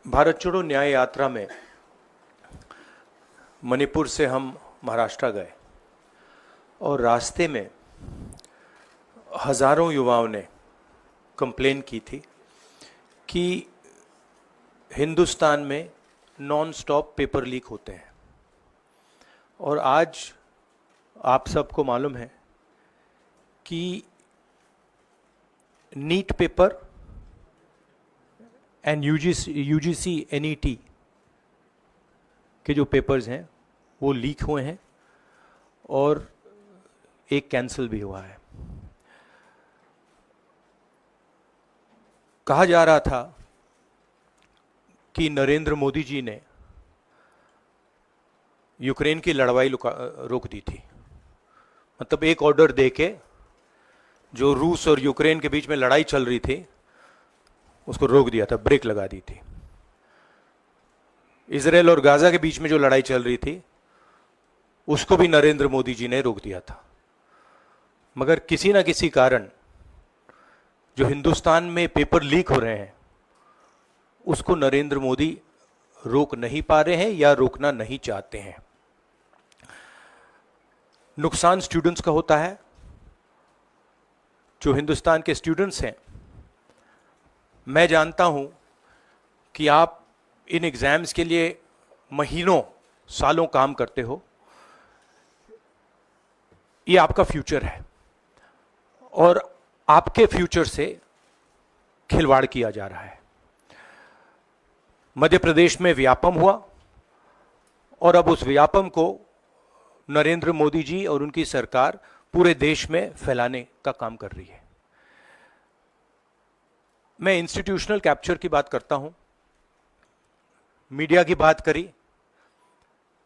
भारत छोड़ो न्याय यात्रा में मणिपुर से हम महाराष्ट्र गए और रास्ते में हज़ारों युवाओं ने कंप्लेन की थी कि हिंदुस्तान में नॉन स्टॉप पेपर लीक होते हैं। और आज आप सबको मालूम है कि NEET paper and UGC NET के जो पेपर्स हैं वो लीक हुए हैं और एक कैंसिल भी हुआ है। कहा जा रहा था कि नरेंद्र मोदी जी ने यूक्रेन की लड़ाई रोक दी थी। मतलब एक ऑर्डर देके जो रूस और यूक्रेन के बीच में लड़ाई चल रही थी उसको रोक दिया था, ब्रेक लगा दी थी। इजराइल और गाजा के बीच में जो लड़ाई चल रही थी उसको भी नरेंद्र मोदी जी ने रोक दिया था। मगर किसी ना किसी कारण जो हिंदुस्तान में पेपर लीक हो रहे हैं उसको नरेंद्र मोदी रोक नहीं पा रहे हैं या रोकना नहीं चाहते हैं। नुकसान स्टूडेंट्स का होता है। जो हिंदुस्तान के स्टूडेंट्स हैं, मैं जानता हूं कि आप इन एग्जाम्स के लिए महीनों सालों काम करते हो। ये आपका फ्यूचर है और आपके फ्यूचर से खिलवाड़ किया जा रहा है। मध्य प्रदेश में व्यापम हुआ और अब उस व्यापम को नरेंद्र मोदी जी और उनकी सरकार पूरे देश में फैलाने का काम कर रही है। मैं इंस्टीट्यूशनल कैप्चर की बात करता हूं, मीडिया की बात करी,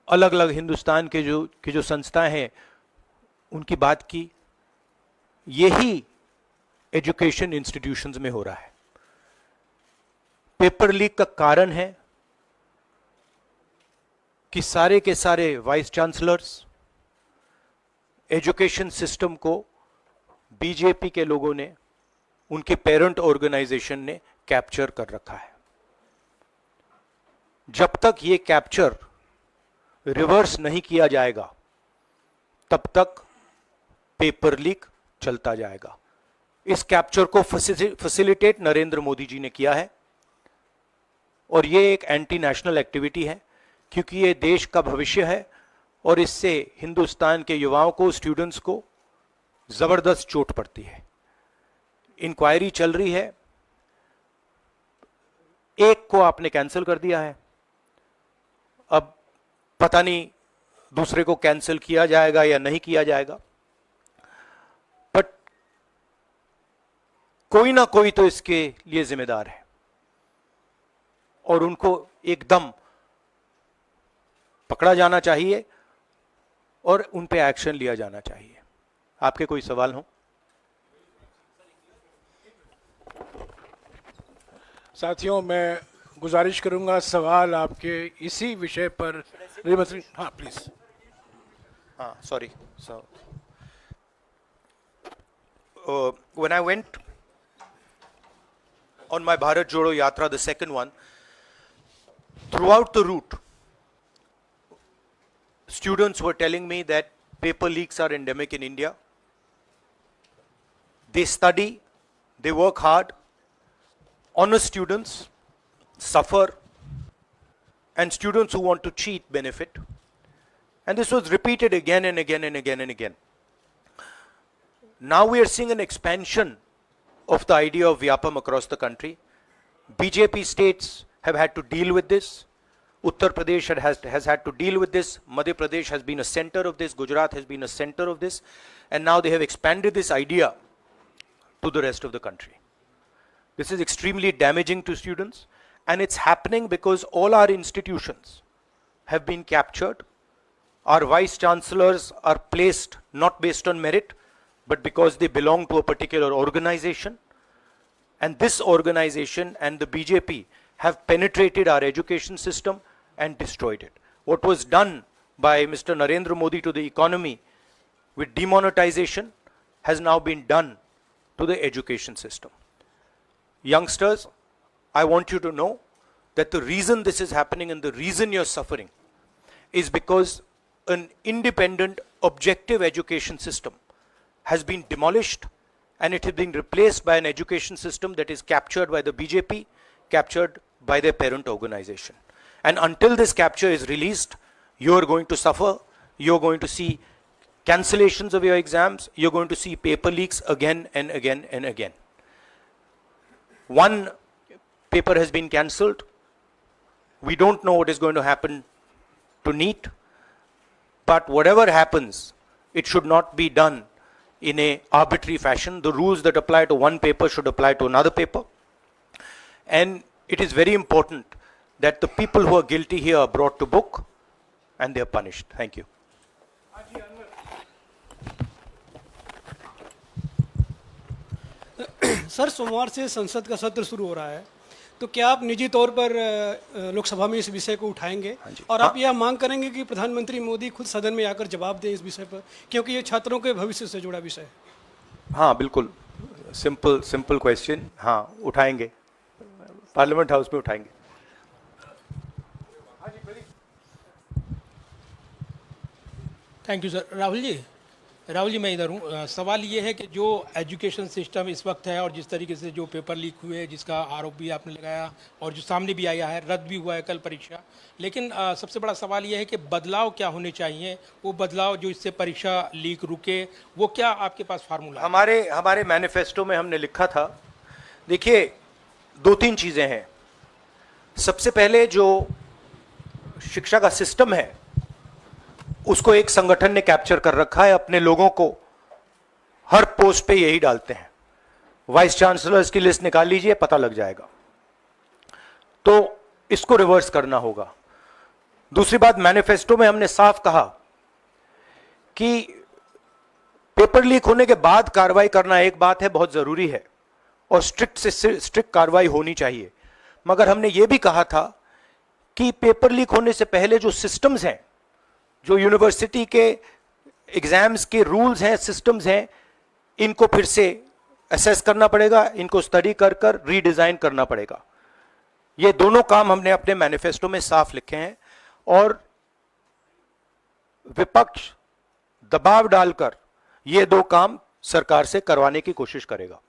अलग अलग हिंदुस्तान के जो संस्थाएं हैं उनकी बात की। यही एजुकेशन इंस्टीट्यूशंस में हो रहा है। पेपर लीक का कारण है कि सारे के सारे वाइस चांसलर्स, एजुकेशन सिस्टम को बीजेपी के लोगों ने, उनके पेरेंट ऑर्गेनाइजेशन ने कैप्चर कर रखा है। जब तक ये कैप्चर रिवर्स नहीं किया जाएगा तब तक पेपर लीक चलता जाएगा। इस कैप्चर को फैसिलिटेट नरेंद्र मोदी जी ने किया है और ये एक एंटी नेशनल एक्टिविटी है क्योंकि ये देश का भविष्य है और इससे हिंदुस्तान के युवाओं को, स्टूडेंट्स को जबरदस्त चोट पड़ती है। इंक्वायरी चल रही है, एक को आपने कैंसिल कर दिया है, अब पता नहीं दूसरे को कैंसिल किया जाएगा या नहीं किया जाएगा। बट कोई ना कोई तो इसके लिए जिम्मेदार है और उनको एकदम पकड़ा जाना चाहिए और उन पे एक्शन लिया जाना चाहिए। आपके कोई सवाल हो? साथियों, मैं गुजारिश करूंगा सवाल आपके इसी विषय पर। हाँ प्लीज। हाँ, sorry. So, when I went on my Bharat Jodo Yatra, the second one, throughout the route, students were telling me that paper leaks are endemic in India. They study, they work hard, honest students suffer, and students who want to cheat benefit. And this was repeated again and again and again and again. Now we are seeing an expansion of the idea of Vyapam across the country. BJP states have had to deal with this. Uttar Pradesh has had to deal with this. Madhya Pradesh has been a center of this. Gujarat has been a center of this. And now they have expanded this idea to the rest of the country. This is extremely damaging to students. And it's happening because all our institutions have been captured. Our vice chancellors are placed not based on merit, but because they belong to a particular organization. And this organization and the BJP have penetrated our education system and destroyed it. What was done by Mr. Narendra Modi to the economy with demonetization has now been done to the education system. Youngsters, I want you to know that the reason this is happening and the reason you're suffering is because an independent, objective education system has been demolished and it has been replaced by an education system that is captured by the BJP, captured by their parent organization. And until this capture is released, you are going to suffer. You're going to see cancellations of your exams. You're going to see paper leaks again and again and again. One paper has been cancelled. We don't know what is going to happen to NEET. But whatever happens, it should not be done in a arbitrary fashion. The rules that apply to one paper should apply to another paper. And it is very important that the people who are guilty here are brought to book and they are punished. Thank you. Sir, सोमवार से संसद का सत्र शुरू हो रहा है, तो क्या आप निजी तौर पर लोकसभा में इस विषय को उठाएंगे और आप यह मांग करेंगे कि प्रधानमंत्री मोदी खुद सदन में आकर जवाब दें इस विषय पर, क्योंकि ये छात्रों के भविष्य से जुड़ा विषय है? हाँ, बिल्कुल, सिंपल क्वेश्चन. हाँ, उठाएंगे, पार्लियामेंट हाउस में उठाएंगे. Thank you sir. Rahul ji मैं इधर हूँ. सवाल ये है कि जो एजुकेशन सिस्टम इस वक्त है और जिस तरीके से जो पेपर लीक हुए, जिसका आरोप भी आपने लगाया और जो सामने भी आया है, रद्द भी हुआ है कल परीक्षा, लेकिन सबसे बड़ा सवाल ये है कि बदलाव क्या होने चाहिए, वो बदलाव जो इससे परीक्षा लीक रुके, वो क्या आपके पास फार्मूला? हमारे मैनिफेस्टो में हमने लिखा था. देखिए, 2-3 चीज़ें हैं. सबसे पहले जो शिक्षा का सिस्टम है उसको एक संगठन ने कैप्चर कर रखा है. अपने लोगों को हर पोस्ट पे यही डालते हैं. वाइस चांसलर्स की लिस्ट निकाल लीजिए, पता लग जाएगा. तो इसको रिवर्स करना होगा. दूसरी बात, मैनिफेस्टो में हमने साफ कहा कि पेपर लीक होने के बाद कार्रवाई करना एक बात है, बहुत जरूरी है और स्ट्रिक्ट से स्ट्रिक्ट कार्रवाई होनी चाहिए. मगर हमने यह भी कहा था कि पेपर लीक होने से पहले जो सिस्टम्स हैं, जो यूनिवर्सिटी के एग्जाम्स के रूल्स हैं, सिस्टम्स हैं, इनको फिर से असेस करना पड़ेगा, इनको स्टडी कर रीडिजाइन करना पड़ेगा. ये दोनों काम हमने अपने मैनिफेस्टो में साफ लिखे हैं और विपक्ष दबाव डालकर ये दो काम सरकार से करवाने की कोशिश करेगा.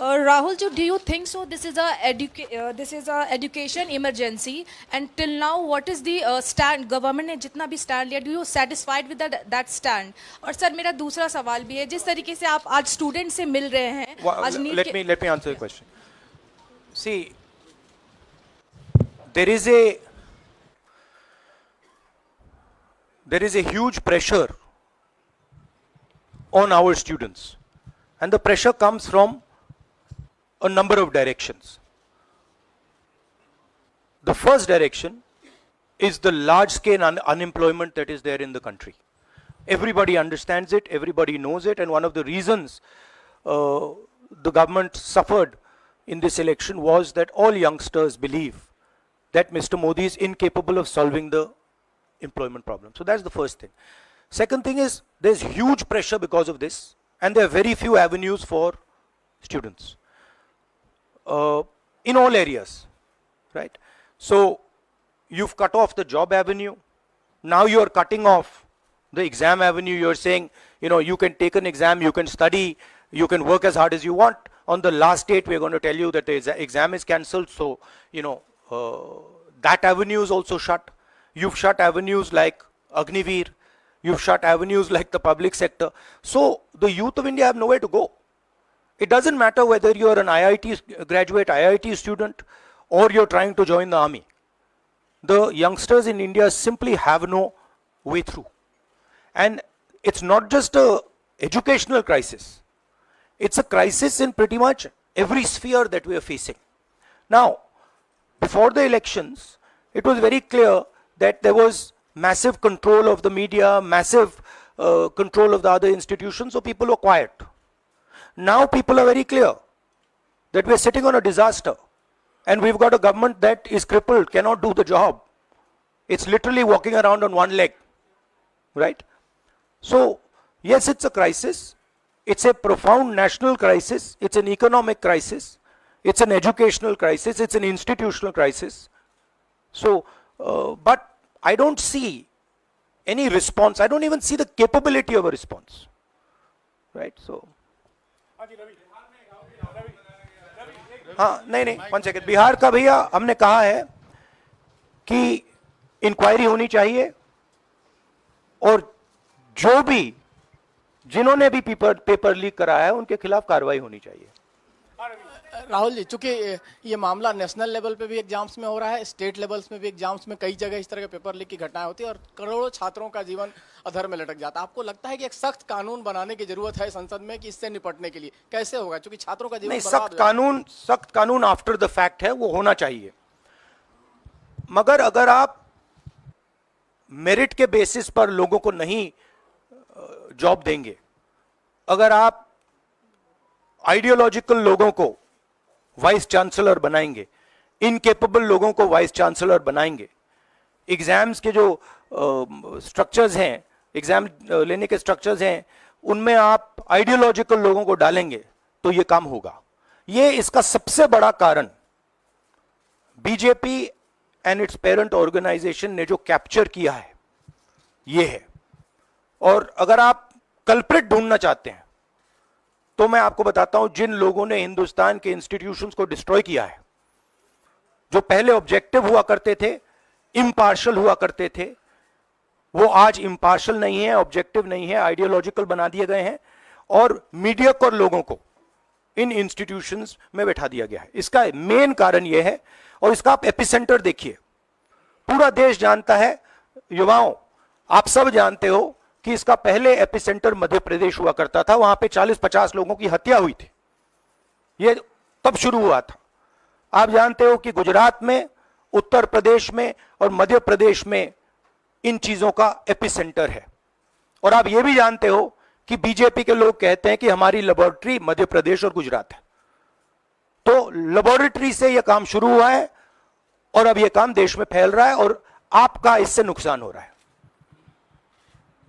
Rahul, do you think so? This is a education emergency, and till now, what is the stand? Government ने जितना भी stand लिया, do you satisfied with that stand? और सर मेरा दूसरा सवाल भी है, जिस तरीके से आप आज स्टूडेंट से मिल रहे हैं, आज let me answer the question. See, there is a huge pressure on our students, and the pressure comes from a number of directions. The first direction is the large scale unemployment that is there in the country. Everybody understands it, everybody knows it, and one of the reasons the government suffered in this election was that all youngsters believe that Mr. Modi is incapable of solving the employment problem. So that's the first thing. Second thing is there's huge pressure because of this, and there are very few avenues for students. In all areas, right? So you've cut off the job avenue. Now you're cutting off the exam avenue. You're saying, you can take an exam, you can study, you can work as hard as you want. On the last date, we're going to tell you that the exam is cancelled. So, that avenue is also shut. You've shut avenues like Agniveer. You've shut avenues like the public sector. So the youth of India have nowhere to go. It doesn't matter whether you're an IIT graduate, IIT student, or you're trying to join the army. The youngsters in India simply have no way through. And it's not just an educational crisis. It's a crisis in pretty much every sphere that we are facing. Now, before the elections, it was very clear that there was massive control of the media, massive control of the other institutions, so people were quiet. Now people are very clear that we are sitting on a disaster and we've got a government that is crippled, cannot do the job. It's literally walking around on one leg, right? So, yes, it's a crisis. It's a profound national crisis. It's an economic crisis. It's an educational crisis. It's an institutional crisis. So, but I don't see any response. I don't even see the capability of a response. Right? So. हाँ नहीं 1 second. Bihar का भैया हमने कहा है कि inquiry होनी चाहिए और जो भी जिन्होंने भी पेपर लीक कराया है उनके खिलाफ कार्रवाई होनी चाहिए. राहुल जी, चूंकि ये मामला नेशनल लेवल पे भी एग्जाम्स में हो रहा है, स्टेट लेवल्स में भी एग्जाम्स में कई जगह इस तरह के पेपर लीक की घटनाएं होती है और करोड़ों छात्रों का जीवन अधर में लटक जाता है. आपको लगता है कि एक सख्त कानून बनाने की जरूरत है संसद में कि इससे निपटने के लिए? कैसे होगा, क्योंकि छात्रों का जीवन नहीं, बर्बाद सख्त कानून आफ्टर द फैक्ट है, वो होना चाहिए. मगर अगर आप मेरिट के बेसिस पर लोगों को नहीं जॉब देंगे, अगर आप आइडियोलॉजिकल लोगों को वाइस चांसलर बनाएंगे, इनकेपेबल लोगों को वाइस चांसलर बनाएंगे, एग्जाम्स के जो स्ट्रक्चर्स हैं, एग्जाम लेने के स्ट्रक्चर्स हैं, उनमें आप आइडियोलॉजिकल लोगों को डालेंगे तो ये काम होगा. ये इसका सबसे बड़ा कारण BJP and its parent organisation ने जो कैप्चर किया है ये है. और अगर आप कल्प्रिट ढूंढना चाहते हैं तो मैं आपको बताता हूं, जिन लोगों ने हिंदुस्तान के इंस्टीट्यूशंस को डिस्ट्रॉय किया है, जो पहले ऑब्जेक्टिव हुआ करते थे, इम्पार्शल हुआ करते थे, वो आज इम्पार्शल नहीं है, ऑब्जेक्टिव नहीं है, आइडियोलॉजिकल बना दिए गए हैं और मीडियोकर लोगों को इन इंस्टीट्यूशंस में बैठा दिया गया है. इसका मेन कारण यह है. और इसका आप एपिसेंटर देखिए, पूरा देश जानता है, युवाओं आप सब जानते हो कि इसका पहले एपिसेंटर मध्य प्रदेश हुआ करता था. वहां पे 40-50 लोगों की हत्या हुई थी, ये तब शुरू हुआ था. आप जानते हो कि गुजरात में, उत्तर प्रदेश में और मध्य प्रदेश में इन चीजों का एपिसेंटर है. और आप ये भी जानते हो कि बीजेपी के लोग कहते हैं कि हमारी लेबोरेटरी मध्य प्रदेश और गुजरात है. तो लेबोरेटरी से यह काम शुरू हुआ है और अब यह काम देश में फैल रहा है और आपका इससे नुकसान हो रहा है.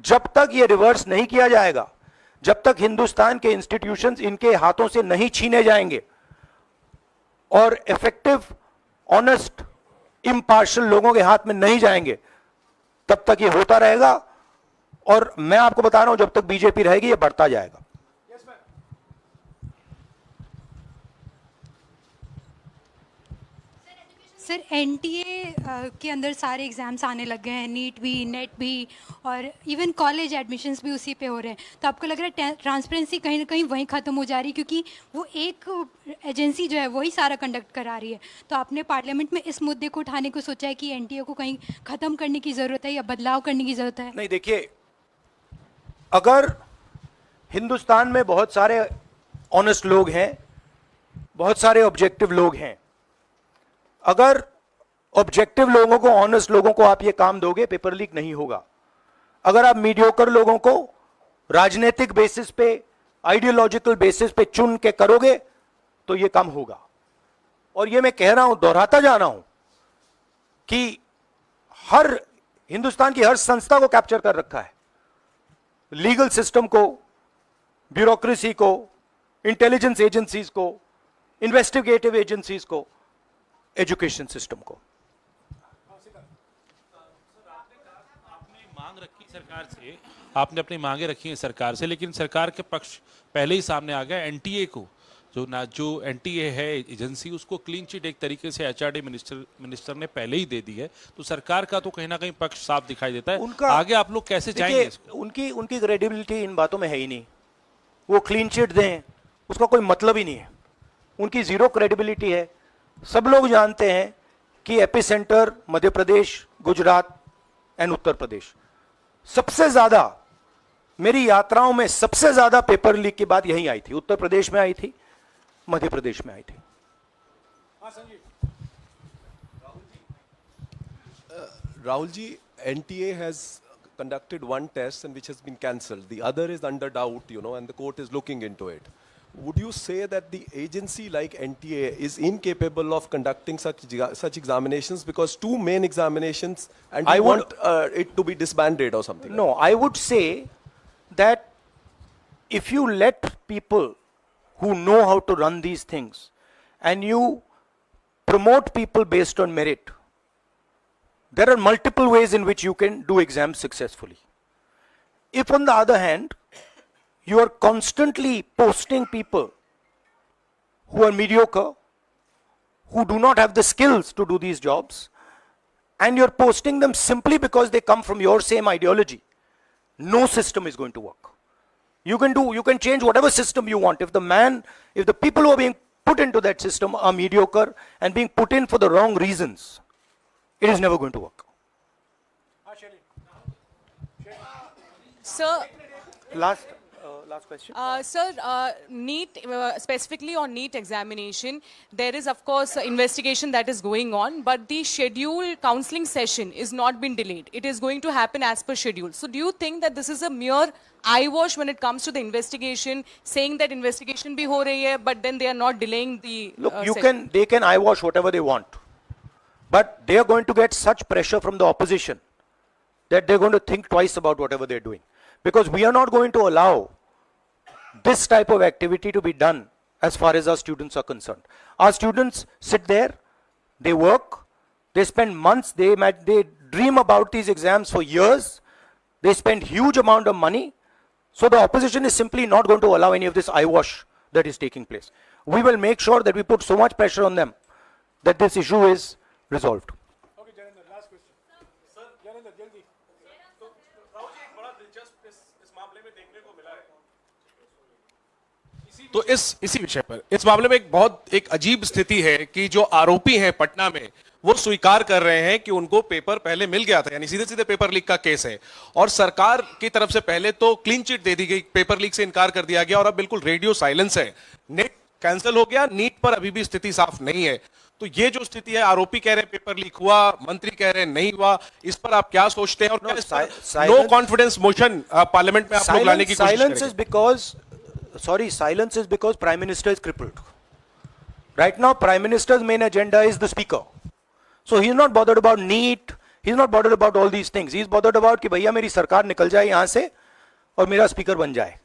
जब तक यह रिवर्स नहीं किया जाएगा, जब तक हिंदुस्तान के इंस्टीट्यूशंस इनके हाथों से नहीं छीने जाएंगे और इफेक्टिव, ऑनेस्ट, इम्पार्शियल लोगों के हाथ में नहीं जाएंगे, तब तक यह होता रहेगा. और मैं आपको बता रहा हूं, जब तक बीजेपी रहेगी यह बढ़ता जाएगा. सर, एनटीए के अंदर सारे एग्ज़ाम्स आने लग गए हैं, नीट भी, नेट भी, और इवन कॉलेज एडमिशन्स भी उसी पे हो रहे हैं. तो आपको लग रहा है ट्रांसपेरेंसी कहीं ना कहीं वहीं ख़त्म हो जा रही है, क्योंकि वो एक एजेंसी जो है वही सारा कंडक्ट करा रही है. तो आपने पार्लियामेंट में इस मुद्दे को उठाने को सोचा है कि एनटीए को कहीं ख़त्म करने की ज़रूरत है या बदलाव करने की ज़रूरत है? नहीं, देखिए, अगर हिंदुस्तान में बहुत सारे ऑनेस्ट लोग हैं, बहुत सारे ऑब्जेक्टिव लोग हैं, अगर ऑब्जेक्टिव लोगों को, ऑनेस्ट लोगों को आप ये काम दोगे, पेपर लीक नहीं होगा. अगर आप मीडियोकर लोगों को राजनीतिक बेसिस पे, आइडियोलॉजिकल बेसिस पे चुन के करोगे तो ये काम होगा. और ये मैं कह रहा हूं, दोहराता जा रहा हूं कि हर हिंदुस्तान की हर संस्था को कैप्चर कर रखा है. लीगल सिस्टम को, ब्यूरोक्रेसी को, इंटेलिजेंस एजेंसीज को, इन्वेस्टिगेटिव एजेंसीज को, एजुकेशन सिस्टम को. आपने अपनी मांगे रखी हैं सरकार से, लेकिन सरकार के पक्ष पहले ही सामने आ गया. एनटीए को जो एनटीए है एजेंसी, उसको क्लीन चिट एक तरीके से एचआरडी मिनिस्टर ने पहले ही दे दी है. तो सरकार का तो कहीं ना कहीं पक्ष साफ दिखाई देता है. उनका आगे आप लोग कैसे जाएंगे इसको? उनकी क्रेडिबिलिटी इन बातों में है ही नहीं. वो क्लीन चिट दें उसका कोई मतलब ही नहीं है. उनकी जीरो क्रेडिबिलिटी है. सब लोग जानते हैं कि एपिसेंटर मध्य प्रदेश, गुजरात एंड उत्तर प्रदेश. सबसे ज्यादा मेरी यात्राओं में सबसे ज्यादा पेपर लीक की बात यहीं आई थी. उत्तर प्रदेश में आई थी, मध्य प्रदेश में आई थी. Rahul ji, NTA has conducted one test and which has been cancelled. The other is under doubt, and the court is looking into it. Would you say that the agency like NTA is incapable of conducting such examinations, because two main examinations, and I want it to be disbanded or something? No, I would say that if you let people who know how to run these things and you promote people based on merit, there are multiple ways in which you can do exams successfully. If on the other hand, you are constantly posting people who are mediocre, who do not have the skills to do these jobs, and you're posting them simply because they come from your same ideology, no system is going to work. You can change whatever system you want. If the people who are being put into that system are mediocre and being put in for the wrong reasons, it is never going to work. Sir, Last question. Sir, NEET, specifically on NEET examination, there is of course investigation that is going on, but the scheduled counseling session is not been delayed. It is going to happen as per schedule. So do you think that this is a mere eyewash when it comes to the investigation, saying that investigation bhi ho rahi hai, but then they are not delaying the Look, session? they can eyewash whatever they want, but they are going to get such pressure from the opposition that they're going to think twice about whatever they're doing. Because we are not going to allow this type of activity to be done as far as our students are concerned. Our students sit there, they work, they spend months, they dream about these exams for years, they spend huge amount of money. So the opposition is simply not going to allow any of this eyewash that is taking place. We will make sure that we put so much pressure on them that this issue is resolved. Okay, Janendra, last question. Sir, Janendra, jaldi. तो इसी विषय पर इस मामले में एक अजीब स्थिति है कि जो आरोपी हैं पटना में वो स्वीकार कर रहे हैं कि उनको पेपर पहले मिल गया था, यानी सीधे सीधे पेपर लीक का केस है और सरकार की तरफ से पहले तो क्लीन चिट दे दी गई, पेपर लीक से इनकार कर दिया गया और अब बिल्कुल रेडियो साइलेंस है। नेट कैंसिल हो गया, नीट पर अभी भी स्थिति साफ नहीं है। तो ये जो स्थिति है, आरोपी कह रहे हैं पेपर लीक हुआ, मंत्री कह रहे हैं नहीं हुआ, इस पर आप क्या सोचते हैं? और नो कॉन्फिडेंस मोशन पार्लियामेंट में आप लोग लाने की कोशिश करेंगे? Silence is because Prime Minister is crippled. Right now, Prime Minister's main agenda is the Speaker. So he's not bothered about NEET, he's not bothered about all these things. He's bothered about कि भैया मेरी सरकार निकल जाए यहाँ से और मेरा Speaker बन जाए.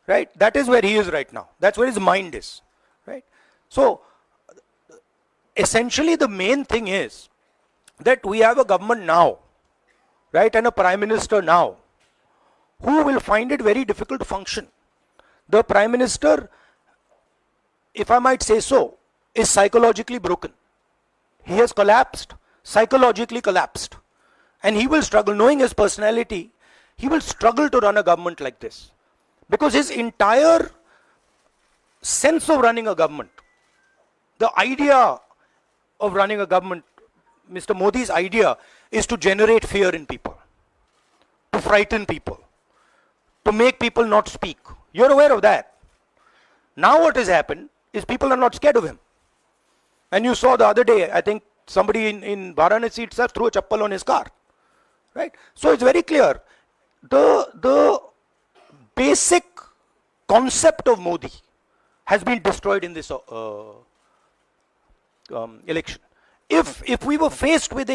Right? That is where he is right now. That's where his mind is. Right? So, essentially the main thing is that we have a government now, right, and a Prime Minister now, who will find it very difficult to function. The Prime Minister, if I might say so, is psychologically broken. He has collapsed, psychologically collapsed. And he will struggle, knowing his personality, he will struggle to run a government like this. Because his entire sense of running a government, the idea of running a government, Mr. Modi's idea is to generate fear in people, to frighten people, to make people not speak. You're aware of that. Now what has happened is people are not scared of him. And you saw the other day, I think somebody in Varanasi itself threw a chappal on his car. Right? So it's very clear. The basic concept of Modi has been destroyed in this election. If we were faced with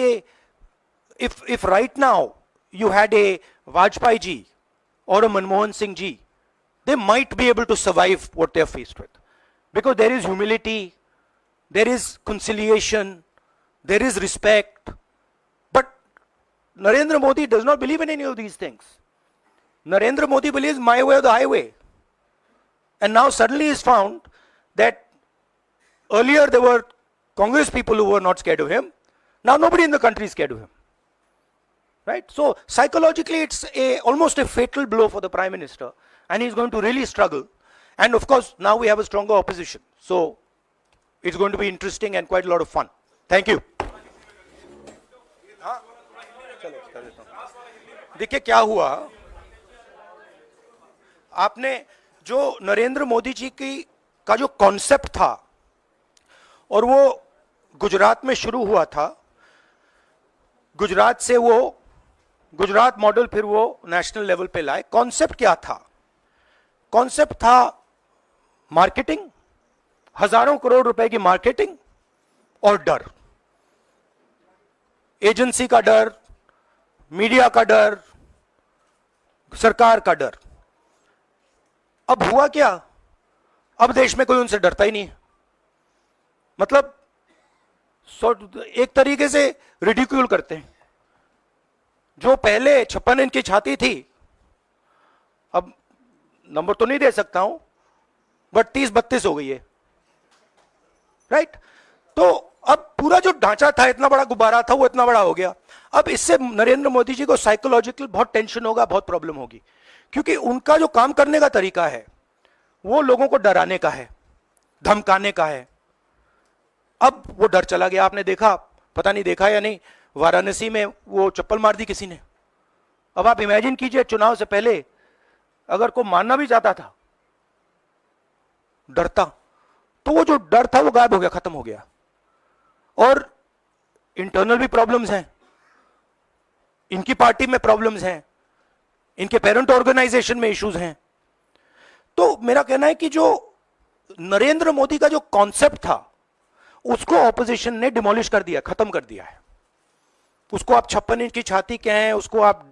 if right now you had a Vajpayee ji or a Manmohan Singh ji, they might be able to survive what they are faced with. Because there is humility, there is conciliation, there is respect. But Narendra Modi does not believe in any of these things. Narendra Modi believes my way or the highway. And now suddenly he's found that earlier there were Congress people who were not scared of him. Now nobody in the country is scared of him. Right? So psychologically it's almost a fatal blow for the Prime Minister. And he's going to really struggle. And of course, now we have a stronger opposition. So, it's going to be interesting and quite a lot of fun. Thank you. देखिए क्या हुआ, आपने जो नरेंद्र मोदी जी का जो concept था और वो गुजरात में शुरू हुआ था, गुजरात से वो गुजरात मॉडल फिर वो नेशनल लेवल पे लाए। कॉन्सेप्ट क्या था? कॉन्सेप्ट था मार्केटिंग, हजारों करोड़ रुपए की मार्केटिंग और डर, एजेंसी का डर, मीडिया का डर, सरकार का डर। अब हुआ क्या, अब देश में कोई उनसे डरता ही नहीं है। मतलब एक तरीके से रिडिक्यूल करते हैं। जो पहले 56 इंच की छाती थी, अब नंबर तो नहीं दे सकता हूं, बट 30-32 हो गई है, राइट? तो अब पूरा जो ढांचा था, इतना बड़ा गुब्बारा था, वो इतना बड़ा हो गया। अब इससे नरेंद्र मोदी जी को साइकोलॉजिकल बहुत टेंशन होगा, बहुत प्रॉब्लम होगी, क्योंकि उनका जो काम करने का तरीका है वो लोगों को डराने का है, धमकाने का है। अब वो डर चला गया। आपने देखा, पता नहीं देखा या नहीं, वाराणसी में वो चप्पल मार दी किसी ने। अब आप इमेजिन कीजिए, चुनाव से पहले अगर कोई मारना भी चाहता था डरता, तो वो जो डर था वो गायब हो गया, खत्म हो गया। और इंटरनल भी प्रॉब्लम्स हैं, इनकी पार्टी में प्रॉब्लम्स हैं, इनके पेरेंट ऑर्गेनाइजेशन में इश्यूज हैं। तो मेरा कहना है कि जो नरेंद्र मोदी का जो कॉन्सेप्ट था उसको ऑपोजिशन ने डिमोलिश कर दिया, खत्म कर दिया है। उसको आप 56 इंच की छाती कहें, उसको आप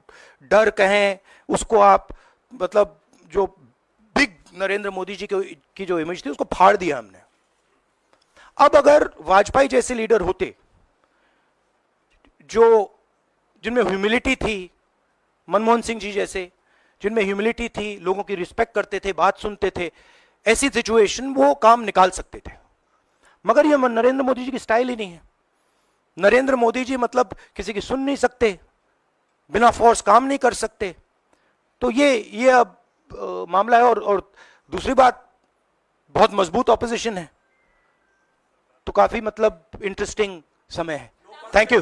डर कहें, उसको आप मतलब जो बिग नरेंद्र मोदी जी की जो इमेज थी उसको फाड़ दिया हमने। अब अगर वाजपेयी जैसे लीडर होते जो जिनमें ह्यूमिलिटी थी, मनमोहन सिंह जी जैसे जिनमें ह्यूमिलिटी थी, लोगों की रिस्पेक्ट करते थे, बात सुनते थे, ऐसी सिचुएशन वो काम निकाल सकते थे। मगर ये नरेंद्र मोदी जी की स्टाइल ही नहीं है। नरेंद्र मोदी जी मतलब किसी की सुन नहीं सकते, बिना फोर्स काम नहीं कर सकते। तो ये अब मामला है। और दूसरी बात, बहुत मजबूत ऑपोजिशन है, तो काफी मतलब इंटरेस्टिंग समय है। Thank you.